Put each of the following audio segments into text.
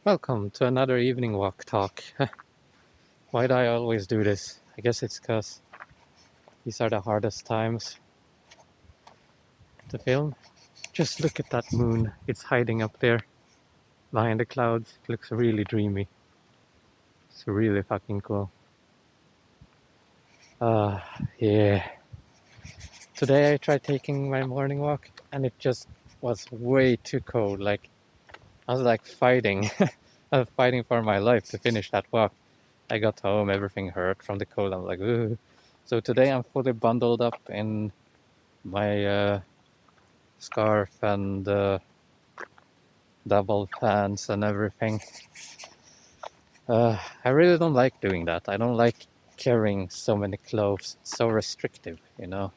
Welcome to another evening walk talk. Why do I always do this? I guess it's because these are the hardest times to film. Just look at that moon. It's hiding up there behind the clouds. It looks really dreamy. It's really fucking cool. Uh, yeah. Today I tried taking my morning walk and it just was way too cold. Like, I was like fighting. I was fighting for my life to finish that walk. I got home, everything hurt from the cold. I'm like, ooh. So today I'm fully bundled up in my scarf and double pants and everything. I really don't like doing that. I don't like carrying so many clothes. It's so restrictive, you know.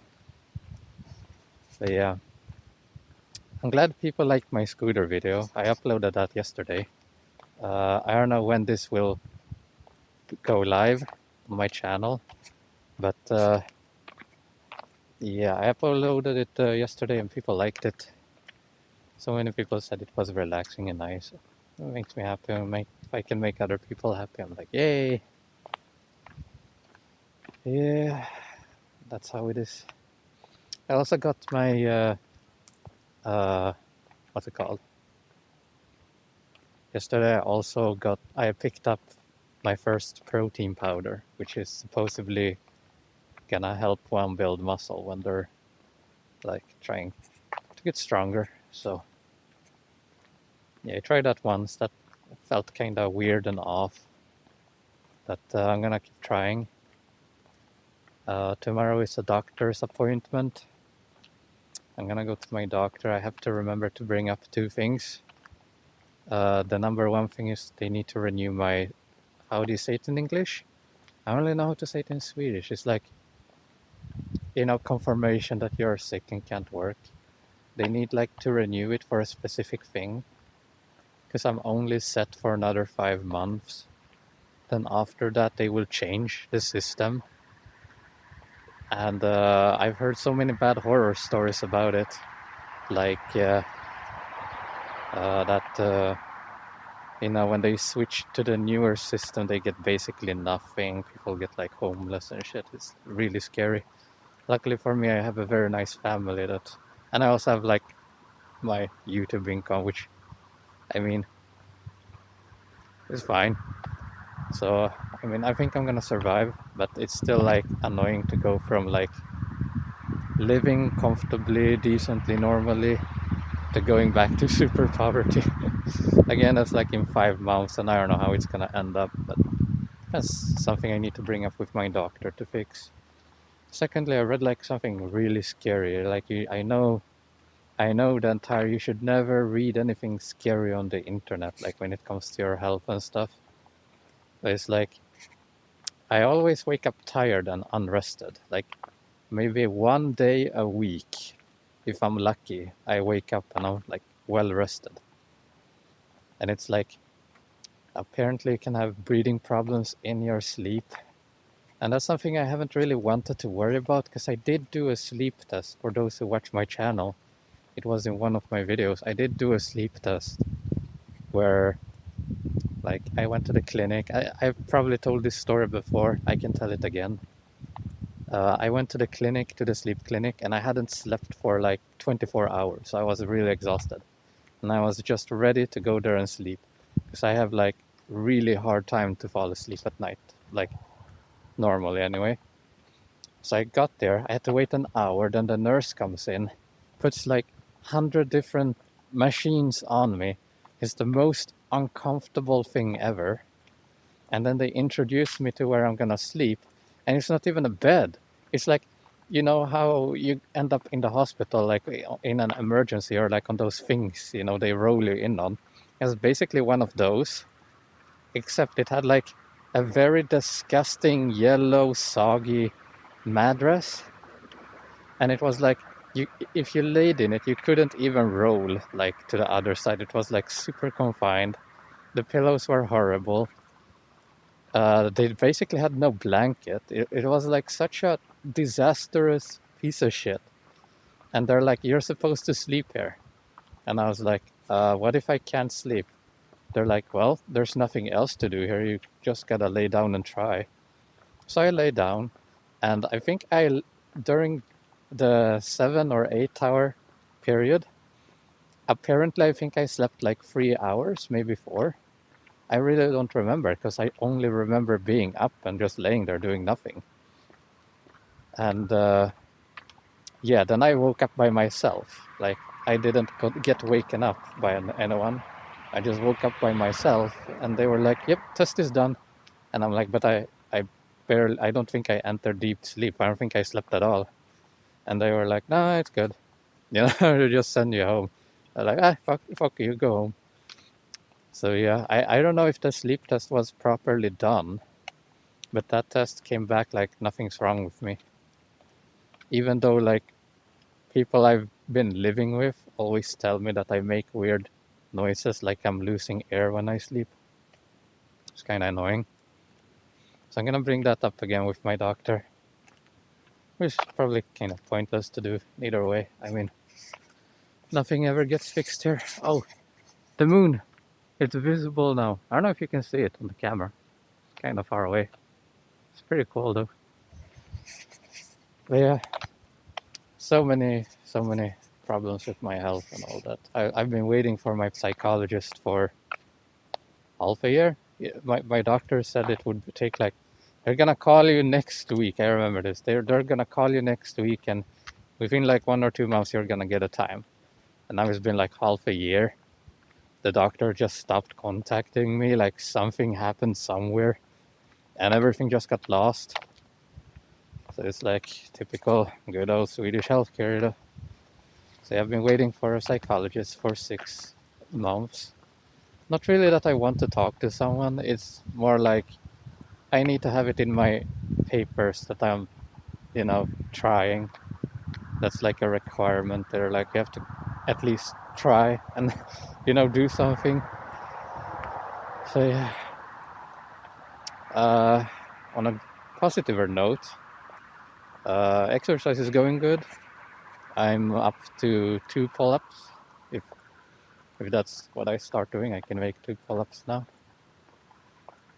But yeah, I'm glad people liked my scooter video. I uploaded that yesterday. I don't know when this will go live on my channel, but yeah, I uploaded it yesterday and people liked it. So many people said it was relaxing and nice. It makes me happy. If I can make other people happy, I'm like, yay. Yeah, that's how it is. I also got my, what's it called? Yesterday I picked up my first protein powder, which is supposedly gonna help one build muscle when they're like trying to get stronger. So yeah, I tried that once. That felt kind of weird and off, but I'm gonna keep trying. Tomorrow is a doctor's appointment. I'm gonna go to my doctor. I have to remember to bring up two things. The number one thing is they need to renew my, how do you say it in English? I don't really know how to say it in Swedish. It's like, confirmation that you're sick and can't work. They need like to renew it for a specific thing. Because I'm only set for another 5 months. Then after that they will change the system. And I've heard so many bad horror stories about it. Like that when they switch to the newer system, they get basically nothing. People get like homeless and shit. It's really scary. Luckily for me, I have a very nice family and I also have like my YouTube income, which I mean is fine. So I think I'm gonna survive, but it's still like annoying to go from like living comfortably, decently, normally to going back to super poverty. Again, that's like in 5 months, and I don't know how it's gonna end up, but that's something I need to bring up with my doctor to fix. Secondly, I read like something really scary. I know the entire you should never read anything scary on the internet, like when it comes to your health and stuff. But it's like I always wake up tired and unrested. Like maybe one day a week, if I'm lucky, I wake up and I'm like well rested. And it's like apparently you can have breathing problems in your sleep. And that's something I haven't really wanted to worry about because I did do a sleep test for those who watch my channel. It was in one of my videos. I did do a sleep test where like I went to the clinic. I've probably told this story before. I can tell it again. I went to the sleep clinic, and I hadn't slept for like 24 hours. So I was really exhausted. And I was just ready to go there and sleep because I have like really hard time to fall asleep at night, like normally anyway. So I got there, I had to wait an hour, then the nurse comes in, puts like 100 different machines on me. It's the most uncomfortable thing ever. And then they introduce me to where I'm gonna sleep, and it's not even a bed. It's like, you know how you end up in the hospital, like in an emergency, or like on those things, they roll you in on. It's basically one of those, except it had like a very disgusting yellow, soggy mattress, and it was like if you laid in it, you couldn't even roll like to the other side. It was like super confined. The pillows were horrible. They basically had no blanket. It was like such a disastrous piece of shit. And they're like, you're supposed to sleep here. And I was like, what if I can't sleep? they're like, well, there's nothing else to do here. You just gotta lay down and try. So I lay down, and I think during the 7 or 8 hour period, apparently I think I slept like 3 hours, maybe 4. I really don't remember because I only remember being up and just laying there doing nothing. And yeah, then I woke up by myself. Like I didn't get waken up by anyone. I just woke up by myself, and they were like, "Yep, test is done." And I'm like, "But I don't think I entered deep sleep. I don't think I slept at all." And they were like, "No, it's good. You know, they just send you home." They're like, fuck you, go home." So yeah, I don't know if the sleep test was properly done, but that test came back like nothing's wrong with me. Even though like people I've been living with always tell me that I make weird noises like I'm losing air when I sleep. It's kind of annoying. So I'm gonna bring that up again with my doctor, which is probably kind of pointless to do either way. I mean, nothing ever gets fixed here. Oh, the moon. It's visible now. I don't know if you can see it on the camera. It's kind of far away. It's pretty cool though. But yeah, so many problems with my health and all that. I've been waiting for my psychologist for half a year. Yeah, my doctor said it would take like, they're gonna call you next week. I remember this. They're gonna call you next week, and within like 1 or 2 months you're gonna get a time. And now it's been like half a year. The doctor just stopped contacting me. Like something happened somewhere, and everything just got lost. So it's like typical good old Swedish healthcare. You know? So I've been waiting for a psychologist for 6 months. Not really that I want to talk to someone. It's more like I need to have it in my papers that I'm, trying. That's like a requirement. They're like, you have to at least try and, do something. So yeah. On a positiver note, exercise is going good. I'm up to 2 pull-ups. If that's what I start doing, I can make 2 pull-ups now.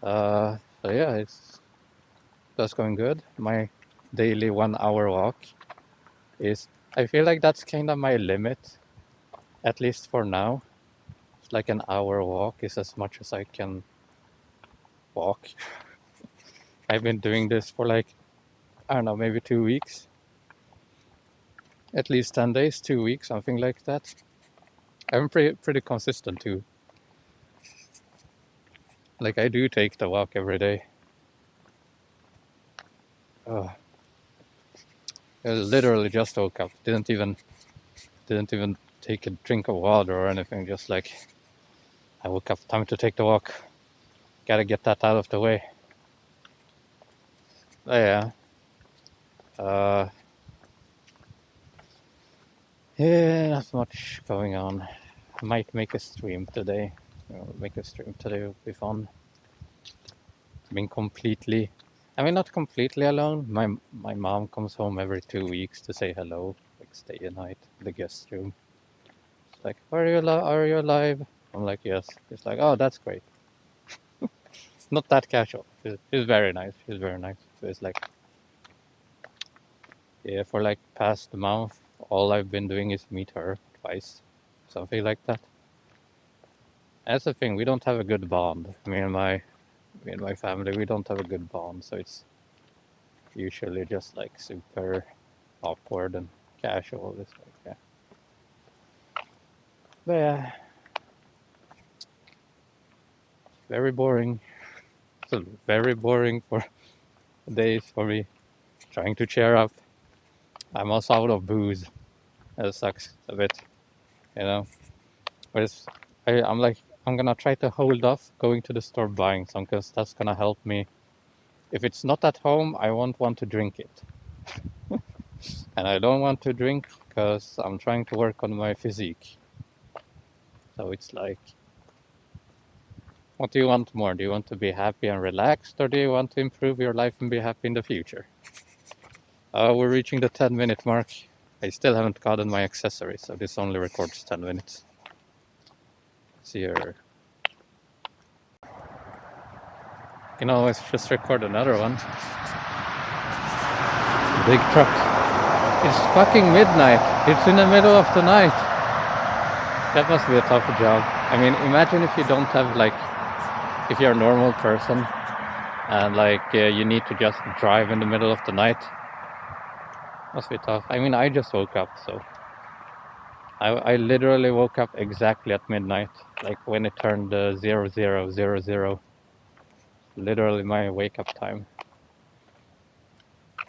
So yeah, that's going good. My daily 1 hour walk is, I feel like that's kind of my limit, at least for now. It's like an hour walk is as much as I can walk. I've been doing this for like, I don't know, maybe 2 weeks. At least 10 days, 2 weeks, something like that. I'm pretty consistent too. Like I do take the walk every day. I literally just woke up. Didn't even take a drink of water or anything. Just like I woke up, time to take the walk. Gotta get that out of the way. Oh, yeah. Yeah, not much going on. I might make a stream today. Make a stream today would be fun. Not completely alone. My mom comes home every 2 weeks to say hello, like stay a night in the guest room. It's like, are you alive? I'm like, yes. It's like, oh, that's great. Not that casual. She's very nice. She's very nice. So it's like, yeah, for like past month, all I've been doing is meet her twice, something like that. That's the thing. We don't have a good bond. Me and my family, we don't have a good bond. So it's usually just like super awkward and casual. It's like, yeah. But yeah, very boring. So very boring for days for me. Trying to cheer up. I'm also out of booze. That sucks a bit, you know. But I'm like, I'm gonna try to hold off going to the store buying some because that's gonna help me. If it's not at home, I won't want to drink it. And I don't want to drink because I'm trying to work on my physique. So it's like, what do you want more? Do you want to be happy and relaxed, or do you want to improve your life and be happy in the future? We're reaching the 10-minute mark. I still haven't gotten my accessories, so this only records 10 minutes. Let's see here. You know, let's just record another one. Big truck. It's fucking midnight. It's in the middle of the night. That must be a tough job. I mean, imagine if you don't have like, if you're a normal person and like you need to just drive in the middle of the night. Must be tough. I mean, I just woke up, so I literally woke up exactly at midnight, like when it turned 0000. Literally my wake up time,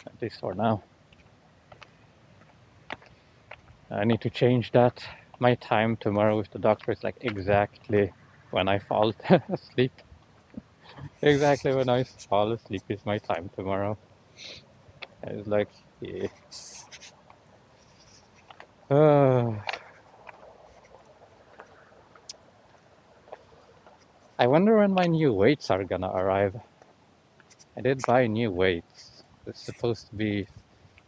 at least for now. I need to change that. My time tomorrow with the doctor is like exactly when I fall asleep. Exactly when I fall asleep is my time tomorrow. It's like, yeah. I wonder when my new weights are gonna arrive. I did buy new weights. It's supposed to be,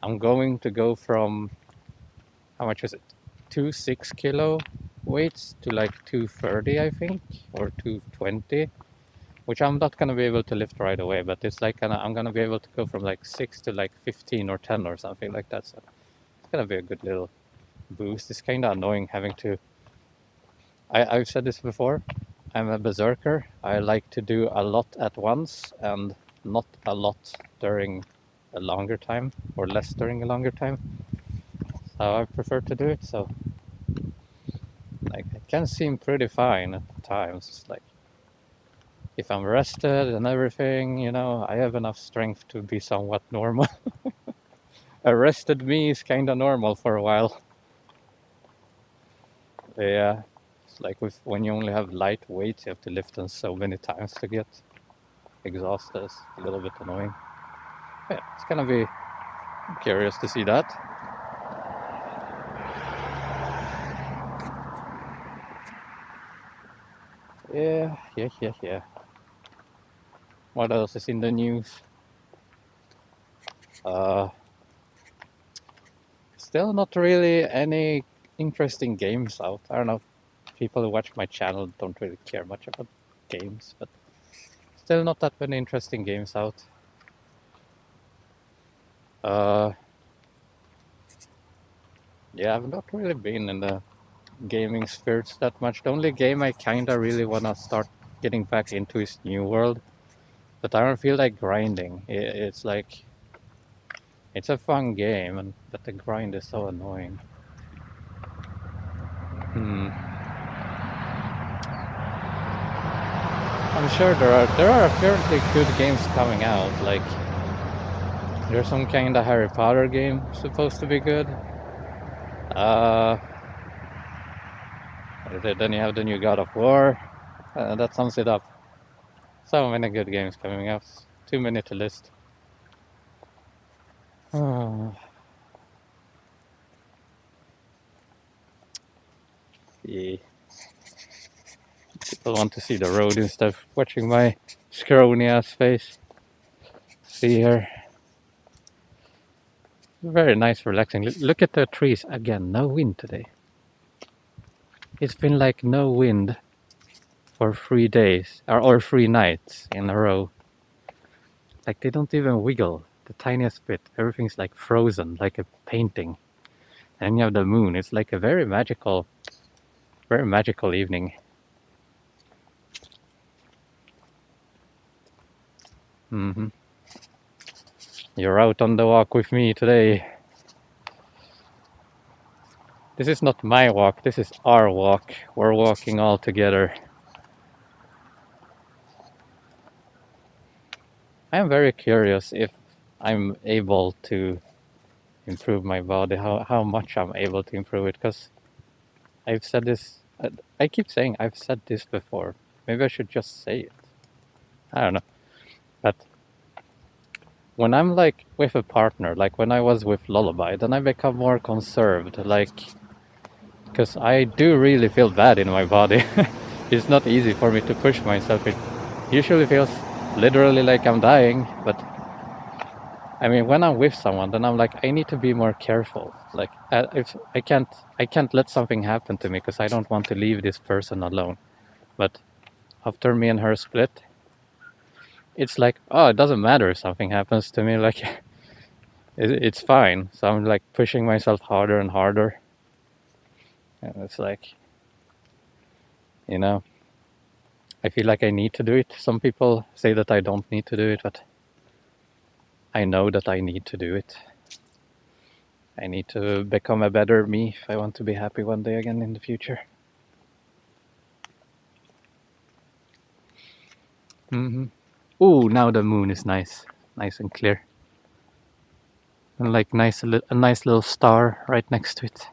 I'm going to go from, how much is it? 2 6 kilo weights to like 230, I think, or 220, which I'm not gonna be able to lift right away, but it's like I'm gonna be able to go from like 6 to like 15 or 10 or something like that. So it's gonna be a good little boost. It's kind of annoying having to. I've said this before. I'm a berserker. I like to do a lot at once and not a lot during a longer time, or less during a longer time. So I prefer to do it. So like it can seem pretty fine at times. Like if I'm rested and everything, you know, I have enough strength to be somewhat normal. A rested me is kind of normal for a while. Yeah, it's like when you only have light weights, you have to lift them so many times to get exhausted. It's a little bit annoying. Yeah, it's gonna be curious to see that. Yeah. What else is in the news? Still not really any interesting games out. I don't know. People who watch my channel don't really care much about games, but still not that many interesting games out. Yeah, I've not really been in the gaming spirits that much. The only game I kinda really wanna start getting back into is New World, but I don't feel like grinding. It's like it's a fun game, but the grind is so annoying. I'm sure there are apparently good games coming out. Like there's some kind of Harry Potter game supposed to be good. Then you have the new God of War. That sums it up. So many good games coming up. Too many to list. Yeah. People want to see the road instead of watching my scrawny ass face. See here. Very nice, relaxing. Look at the trees. Again, no wind today. It's been like no wind for 3 days or 3 nights in a row. Like they don't even wiggle the tiniest bit. Everything's like frozen, like a painting. And you have the moon. It's like a very magical evening. You're out on the walk with me today. This is not my walk, this is our walk. We're walking all together. I am very curious if I'm able to improve my body, how much I'm able to improve it, because I've said this, I keep saying I've said this before. Maybe I should just say it. I don't know. But when I'm like with a partner, like when I was with Lullaby, then I become more conserved, like, because I do really feel bad in my body. It's not easy for me to push myself. It usually feels literally like I'm dying, but I mean, when I'm with someone, then I'm like, I need to be more careful. Like, if I can't let something happen to me because I don't want to leave this person alone. But after me and her split, it's like, oh, it doesn't matter if something happens to me. Like, it's fine. So I'm like pushing myself harder and harder. And it's like, you know, I feel like I need to do it. Some people say that I don't need to do it, but I know that I need to do it. I need to become a better me if I want to be happy one day again in the future. Ooh, now the moon is nice and clear, and like a nice little star right next to it.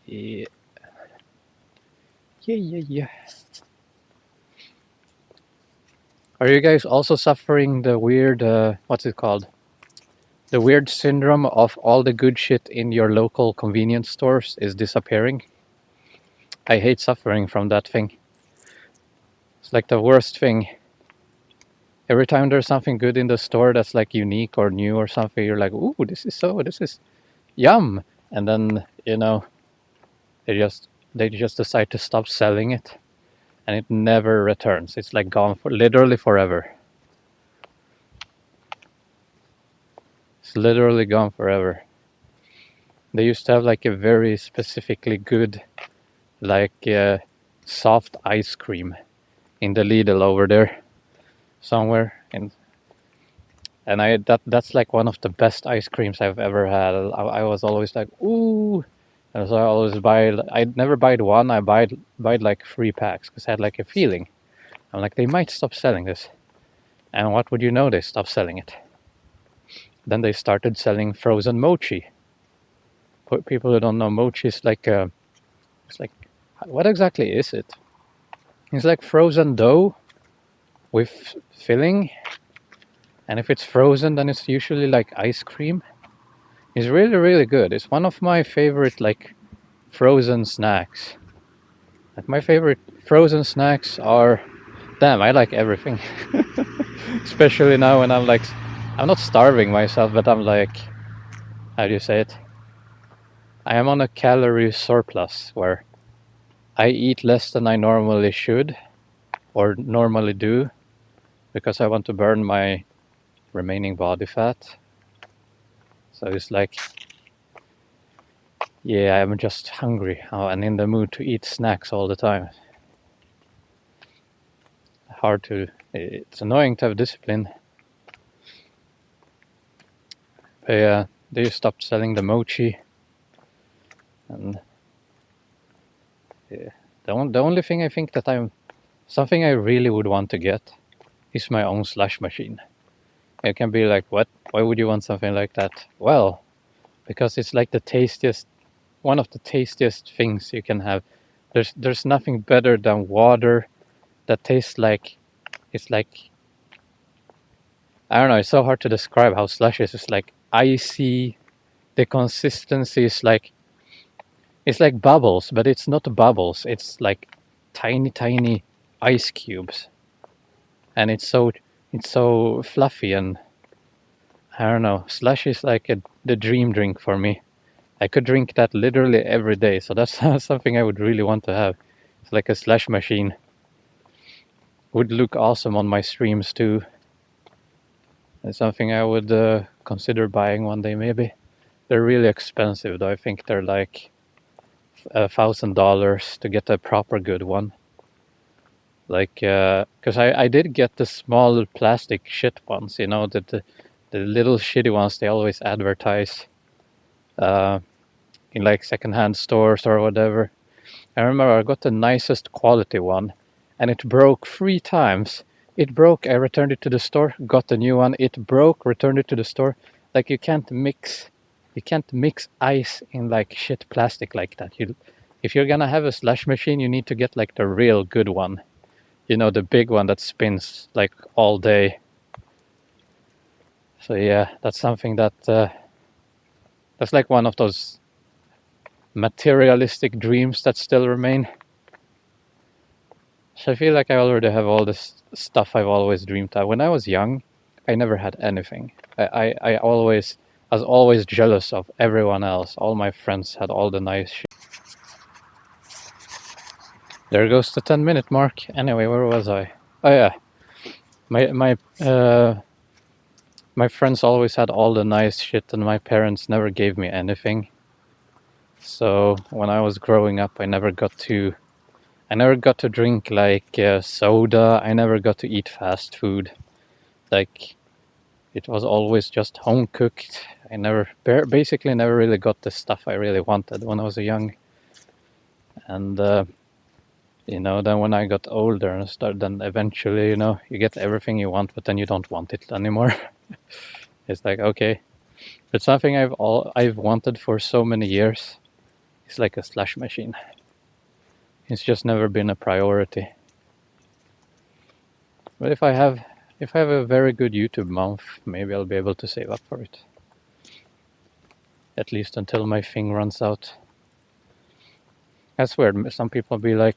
Yeah, yeah. Are you guys also suffering the weird, what's it called? The weird syndrome of all the good shit in your local convenience stores is disappearing? I hate suffering from that thing. It's like the worst thing. Every time there's something good in the store that's like unique or new or something, you're like, ooh, this is yum. And then, they just decide to stop selling it, and it never returns. It's like gone for literally forever. It's literally gone forever. They used to have like a very specifically good, like soft ice cream in the Lidl over there somewhere, and that's like one of the best ice creams I've ever had. I was always like, ooh, and so I always I'd never buy one. I buy like 3 packs because I had like a feeling. I'm like, they might stop selling this, and what would you know? They stopped selling it. Then they started selling frozen mochi. For people who don't know, mochi is like it's like, what exactly is it? It's like frozen dough with filling, and if it's frozen, then it's usually like ice cream. It's really, really good. It's one of my favorite like frozen snacks. Like my favorite frozen snacks are, damn, I like everything. Especially now when I'm not starving myself, but I'm like, how do you say it? I am on a calorie surplus where I eat less than I normally should or normally do because I want to burn my remaining body fat. So it's like, yeah, I'm just hungry and in the mood to eat snacks all the time. It's annoying to have discipline. But yeah, they stopped selling the mochi. And yeah, the only thing I think that something I really would want to get is my own slush machine. It can be like, what? Why would you want something like that? Well, because it's like one of the tastiest things you can have. There's nothing better than water that tastes like, it's like, I don't know, it's so hard to describe how slushies is like icy. The consistency is like, it's like bubbles, but it's not bubbles. It's like tiny ice cubes, and it's so fluffy, and I don't know. Slush is like the dream drink for me. I could drink that literally every day, so that's something I would really want to have. It's like a slush machine. Would look awesome on my streams too. It's something I would consider buying one day, maybe. They're really expensive, though. I think they're like $1,000 to get a proper good one. Like, because I did get the small plastic shit ones, the little shitty ones they always advertise in like secondhand stores or whatever. I remember I got the nicest quality one, and it broke 3 times. It broke, I returned it to the store, got a new one. It broke, returned it to the store. Like you can't mix ice in like shit plastic like that. If you're gonna have a slush machine, you need to get like the real good one. The big one that spins like all day. So yeah, that's something that's like one of those materialistic dreams that still remain. So I feel like I already have all this stuff I've always dreamed of. When I was young, I never had anything. I was always jealous of everyone else. All my friends had all the nice shit. There goes the 10-minute mark. Anyway, where was I? Oh yeah, my friends always had all the nice shit, and my parents never gave me anything. So when I was growing up, I never got to drink like soda. I never got to eat fast food. Like it was always just home cooked. I basically never really got the stuff I really wanted when I was young. And then when I got older and started, then eventually, you get everything you want, but then you don't want it anymore. It's like, okay, but something I've wanted for so many years. It's like a slush machine. It's just never been a priority. But if I have a very good YouTube month, maybe I'll be able to save up for it. At least until my thing runs out. That's weird. Some people be like,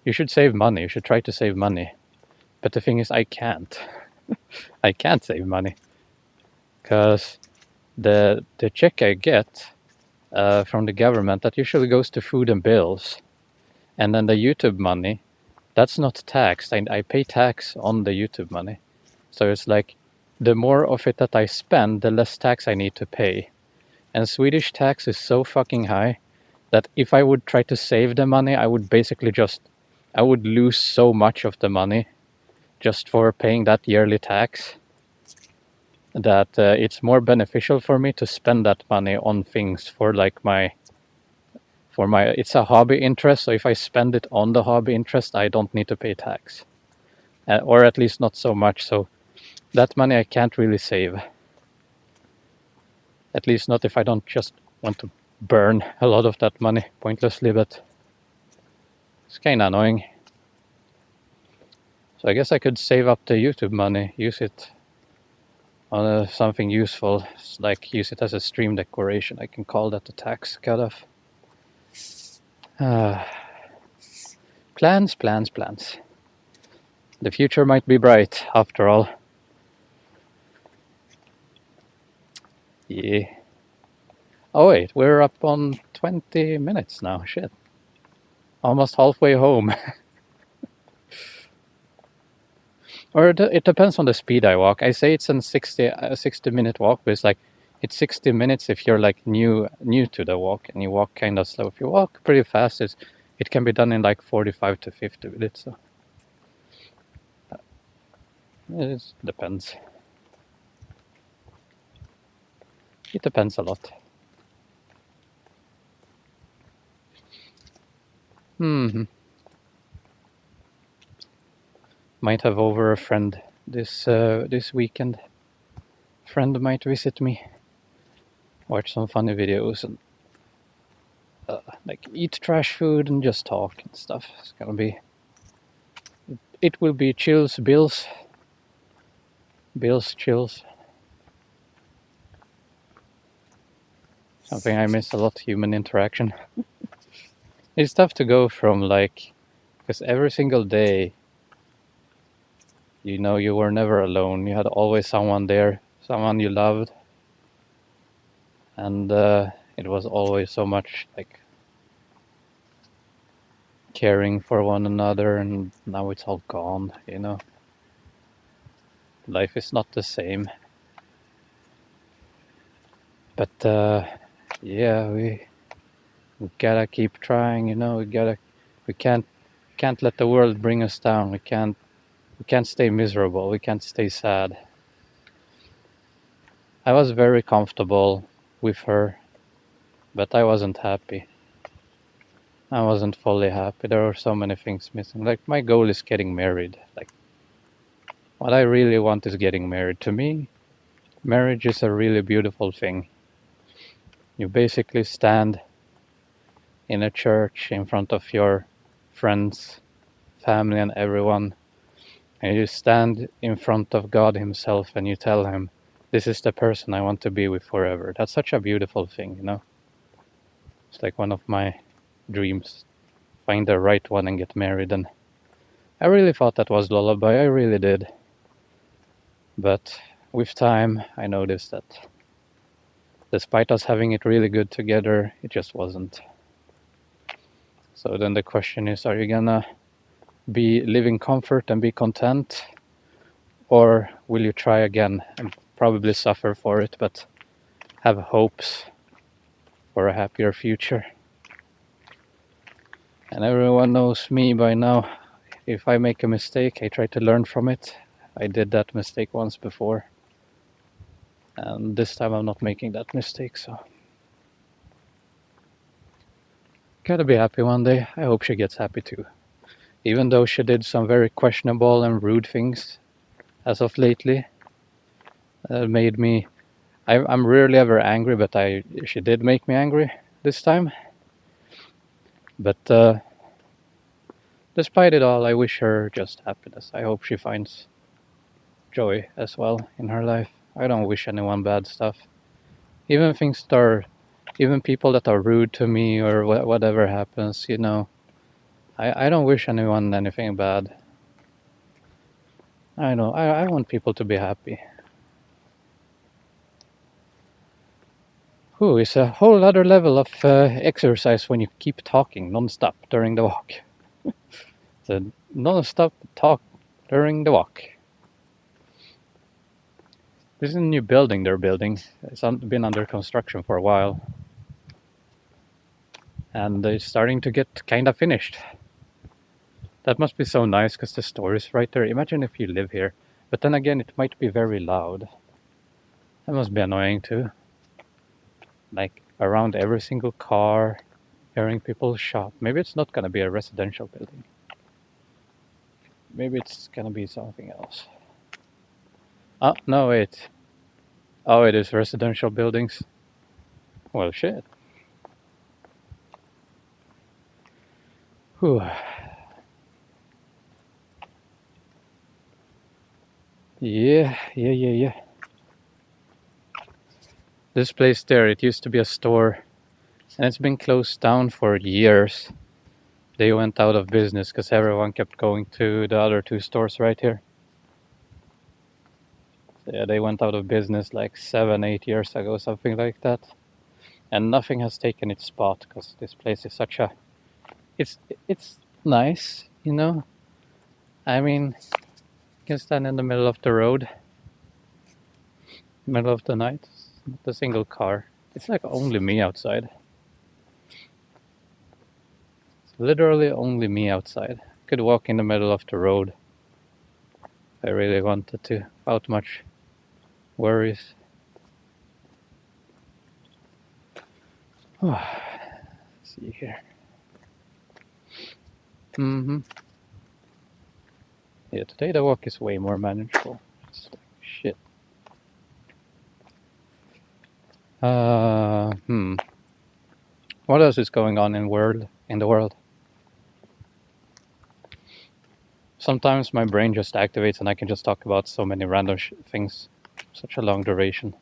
you should save money. You should try to save money. But the thing is, I can't. I can't save money. Because the check I get from the government, that usually goes to food and bills. And then the YouTube money, that's not taxed. I pay tax on the YouTube money. So it's like, the more of it that I spend, the less tax I need to pay. And Swedish tax is so fucking high that if I would try to save the money, I would basically I would lose so much of the money just for paying that yearly tax, that it's more beneficial for me to spend that money on things for like it's a hobby interest. So if I spend it on the hobby interest, I don't need to pay tax, or at least not so much. So that money I can't really save. At least not if I don't just want to burn a lot of that money pointlessly, but it's kind of annoying. So I guess I could save up the YouTube money, use it on something useful, like use it as a stream decoration. I can call that the tax cutoff. Plans, plans, plans. The future might be bright, after all. Yeah. Oh wait, we're up on 20 minutes now. Shit. Almost halfway home. Or it depends on the speed I walk. I say it's a 60-minute walk, but it's 60 minutes if you're like new to the walk and you walk kind of slow. If you walk pretty fast, it can be done in like 45 to 50 minutes. So it depends. It depends a lot. Might have over a friend this weekend. Friend might visit me. Watch some funny videos and like eat trash food and just talk and stuff. It's gonna be. It will be chills, bills, chills. Something I miss a lot, human interaction. It's tough to go from because every single day, you were never alone. You had always someone there, someone you loved. And it was always so much like caring for one another, and now it's all gone, Life is not the same. But yeah, we gotta keep trying, we can't let the world bring us down. We can't stay miserable. We can't stay sad. I was very comfortable with her, but I wasn't happy. I wasn't fully happy. There were so many things missing. Like, my goal is getting married. Like, what I really want is getting married. To me, marriage is a really beautiful thing. You basically stand in a church in front of your friends, family, and everyone, and you stand in front of God himself and you tell him, this is the person I want to be with forever. That's such a beautiful thing, It's like one of my dreams. Find the right one and get married. And I really thought that was lullaby. I really did. But with time, I noticed that despite us having it really good together, it just wasn't. So then the question is, are you gonna be live in comfort and be content, or will you try again and probably suffer for it, but have hopes for a happier future? And everyone knows me by now. If I make a mistake, I try to learn from it. I did that mistake once before, and this time I'm not making that mistake, so gotta be happy one day. I hope she gets happy too. Even though she did some very questionable and rude things as of lately, made me. I'm rarely ever angry, but she did make me angry this time. But despite it all, I wish her just happiness. I hope she finds joy as well in her life. I don't wish anyone bad stuff. Even things that are, even people that are rude to me or whatever happens, you know, I don't wish anyone anything bad. I know, I want people to be happy. Ooh, it's a whole other level of exercise when you keep talking non-stop during the walk. The non-stop talk during the walk. This is a new building they're building. It's been under construction for a while. And it's starting to get kind of finished. That must be so nice because the store is right there. Imagine if you live here. But then again, it might be very loud. That must be annoying too. Like around every single car, hearing people shop. Maybe it's not going to be a residential building. Maybe it's going to be something else. Oh, no, wait. Oh, it is residential buildings. Well, shit. Whew. Yeah. This place there, it used to be a store, and it's been closed down for years. They went out of business because everyone kept going to the other two stores right here. So yeah, they went out of business like 7-8 years ago, something like that. And nothing has taken its spot because this place is such a... It's nice, you know? I mean, you can stand in the middle of the road, middle of the night, not a single car. It's like only me outside. It's literally only me outside. I could walk in the middle of the road if I really wanted to, without much worries. Let's see here. Yeah, today the walk is way more manageable. It's like shit. What else is going on in the world? Sometimes my brain just activates and I can just talk about so many random things, such a long duration.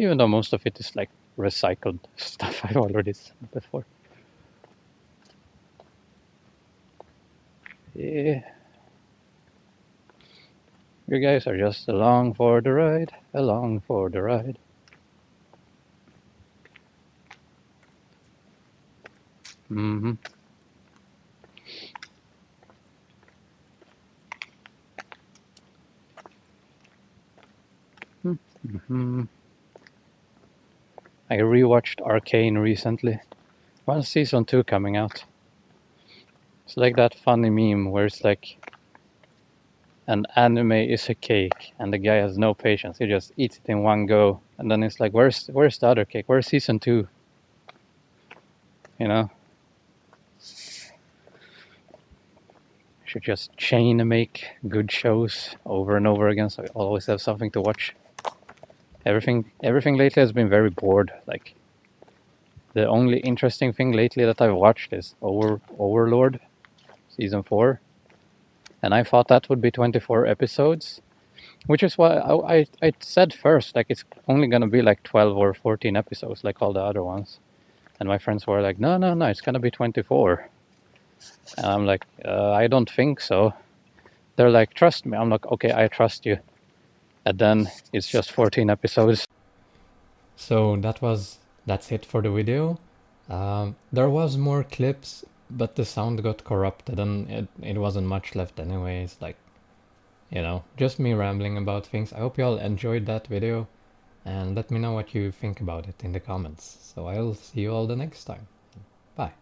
Even though most of it is like recycled stuff I've already said before. Yeah. You guys are just along for the ride, along for the ride. I rewatched Arcane recently. When's season 2 coming out? It's like that funny meme where it's like an anime is a cake and the guy has no patience. He just eats it in one go. And then it's like, where's the other cake? Where's season 2? You know? Should just chain make good shows over and over again so I always have something to watch. Everything lately has been very bored. Like, the only interesting thing lately that I've watched is Overlord, season 4. And I thought that would be 24 episodes, which is why I said first, like, it's only going to be like 12 or 14 episodes like all the other ones. And my friends were like, no, it's going to be 24. And I'm like, I don't think so. They're like, trust me. I'm like, okay, I trust you. And then it's just 14 episodes. So that's it for the video. There was more clips, but the sound got corrupted and it wasn't much left anyways. Like, just me rambling about things. I hope you all enjoyed that video and let me know what you think about it in the comments. So I'll see you all the next time. Bye.